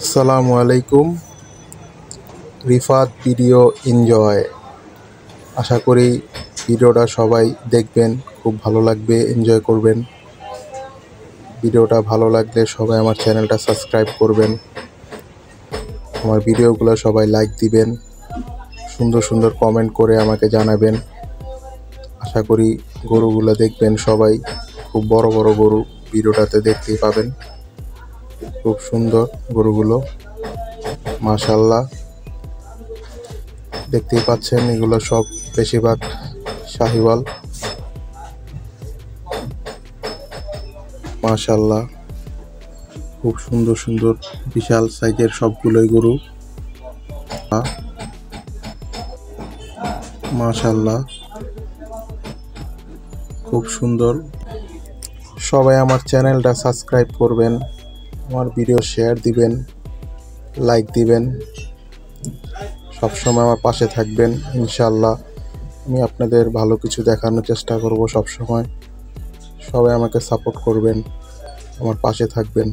আসসালামু আলাইকুম। Rifat video enjoy. আশা করি ভিডিওটা সবাই দেখবেন, খুব ভালো লাগবে, এনজয় করবেন। ভিডিওটা ভালো লাগলে সবাই আমার চ্যানেলটা সাবস্ক্রাইব করবেন, আমার ভিডিওগুলো সবাই লাইক দিবেন, সুন্দর সুন্দর কমেন্ট করে আমাকে জানাবেন। আশা করি গরুগুলো দেখবেন সবাই, খুব বড় বড় গরু ভিডিওটাতে দেখতেই পাবেন। খুব সুন্দর গরুগুলো, মাশাআল্লাহ। দেখতেই পাচ্ছেন এগুলো সব বেশিরভাগ শাহিওয়াল। মাশাআল্লাহ, খুব সুন্দর সুন্দর বিশাল সাইজের সবগুলোই গরু। মাশাআল্লাহ, খুব সুন্দর। সবাই আমার চ্যানেলটা সাবস্ক্রাইব করবেন, আমার ভিডিও শেয়ার দিবেন, লাইক দিবেন, সবসময় আমার পাশে থাকবেন। ইনশাআল্লাহ আমি আপনাদের ভালো কিছু দেখানোর চেষ্টা করব সবসময়। সবাই আমাকে সাপোর্ট করবেন, আমার পাশে থাকবেন।